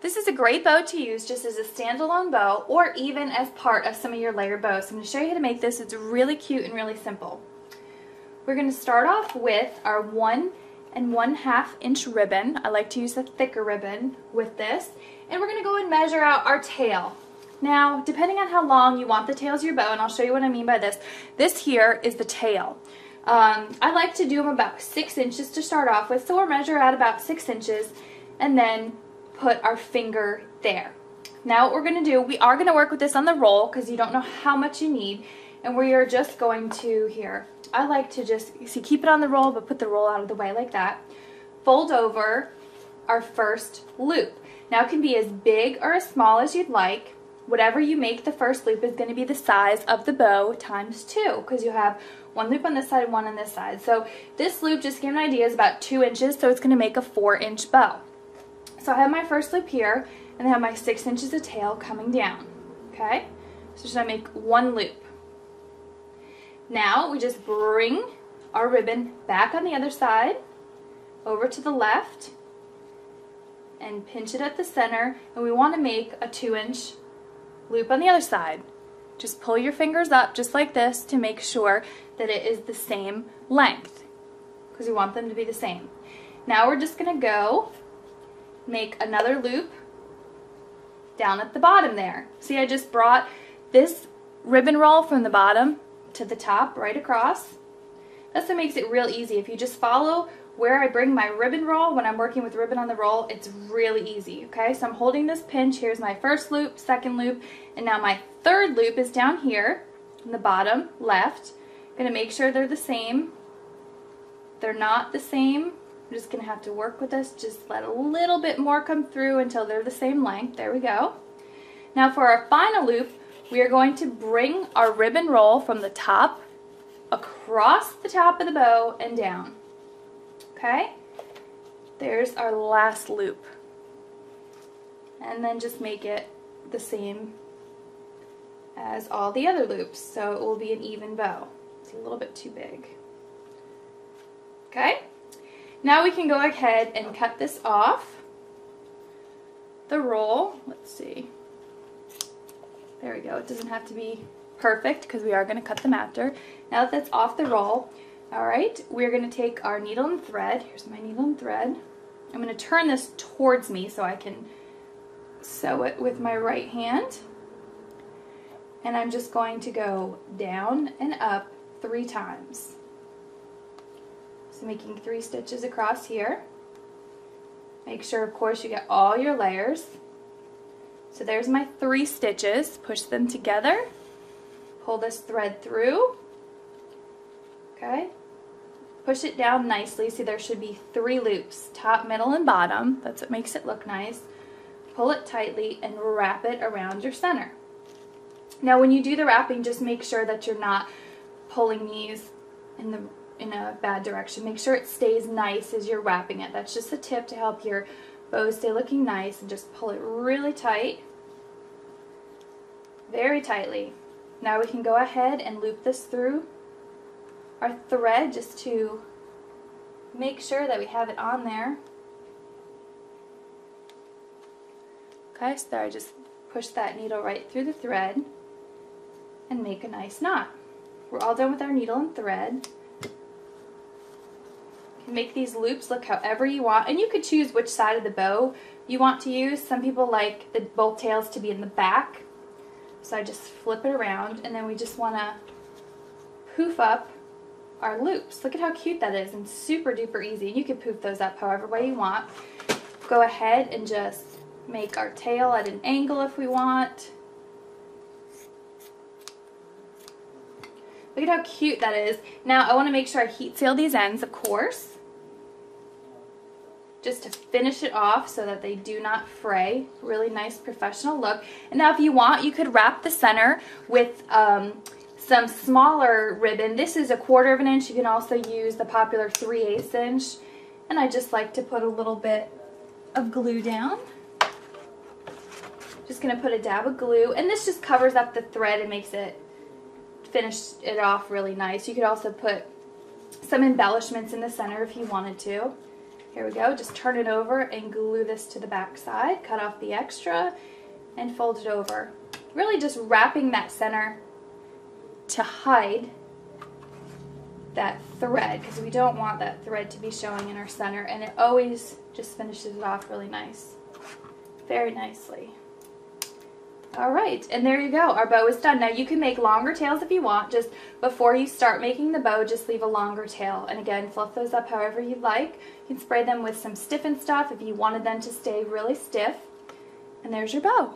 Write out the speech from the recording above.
This is a great bow to use just as a standalone bow or even as part of some of your layered bows. So I'm going to show you how to make this. It's really cute and really simple. We're going to start off with our 1 1/2 inch ribbon. I like to use the thicker ribbon with this. And we're going to go and measure out our tail. Now, depending on how long you want the tails of your bow, and I'll show you what I mean by this, this here is the tail. I like to do them about 6 inches to start off with, so we'll measure out about 6 inches and then put our finger there. Now what we're going to do, we are going to work with this on the roll because you don't know how much you need, and we are just going to, here, I like to just, see, keep it on the roll, but put the roll out of the way like that. Fold over our first loop. Now it can be as big or as small as you'd like. Whatever you make the first loop is going to be the size of the bow times 2, because you have 1 loop on this side and 1 on this side. So this loop, just to give an idea, is about 2 inches, so it's going to make a 4-inch bow. So I have my first loop here, and I have my 6 inches of tail coming down. Okay? So just going to make 1 loop. Now we just bring our ribbon back on the other side, over to the left, and pinch it at the center, and we want to make a 2-inch loop on the other side. Just pull your fingers up just like this to make sure that it is the same length, because we want them to be the same. Now we're just going to go make another loop down at the bottom there. See, I just brought this ribbon roll from the bottom to the top right across. That's what makes it real easy. If you just follow where I bring my ribbon roll when I'm working with ribbon on the roll, it's really easy. Okay, so I'm holding this pinch. Here's my first loop, second loop, and now my third loop is down here in the bottom left. I'm going to make sure they're the same. They're not the same. I'm just going to have to work with this. Just let a little bit more come through until they're the same length. There we go. Now for our final loop, we are going to bring our ribbon roll from the top across the top of the bow and down. Okay? There's our last loop. And then just make it the same as all the other loops, so it will be an even bow. It's a little bit too big. Okay? Now we can go ahead and cut this off the roll. Let's see. There we go. It doesn't have to be perfect because we are going to cut them after. Now that that's off the roll, alright, we're going to take our needle and thread. Here's my needle and thread. I'm going to turn this towards me so I can sew it with my right hand. And I'm just going to go down and up 3 times. So making 3 stitches across here. Make sure, of course, you get all your layers. So there's my 3 stitches. Push them together. Pull this thread through. Okay. Push it down nicely. See, there should be 3 loops, top, middle, and bottom. That's what makes it look nice. Pull it tightly and wrap it around your center. Now when you do the wrapping, just make sure that you're not pulling these in a bad direction. Make sure it stays nice as you're wrapping it. That's just a tip to help your bow stay looking nice, and just pull it really tight, very tightly. Now we can go ahead and loop this through our thread just to make sure that we have it on there. Okay, so there I just push that needle right through the thread and make a nice knot. We're all done with our needle and thread. You can make these loops look however you want, and you could choose which side of the bow you want to use. Some people like both tails to be in the back, so I just flip it around, and then we just want to poof up our loops. Look at how cute that is, and super duper easy. You can poof those up however way you want. Go ahead and just make our tail at an angle if we want. Look at how cute that is. Now I want to make sure I heat seal these ends, of course, just to finish it off so that they do not fray. Really nice professional look. And now if you want, you could wrap the center with some smaller ribbon. This is 1/4 of an inch. You can also use the popular 3/8 inch. And I just like to put a little bit of glue down. Just going to put a dab of glue, and this just covers up the thread and makes it finish it off really nice. You could also put some embellishments in the center if you wanted to. Here we go, just turn it over and glue this to the back side, cut off the extra and fold it over. Really just wrapping that center to hide that thread, because we don't want that thread to be showing in our center, and it always just finishes it off really nice, very nicely. All right, and there you go, our bow is done. Now you can make longer tails if you want. Just before you start making the bow, just leave a longer tail, and again, fluff those up however you like. You can spray them with some stiffen stuff if you wanted them to stay really stiff, and there's your bow.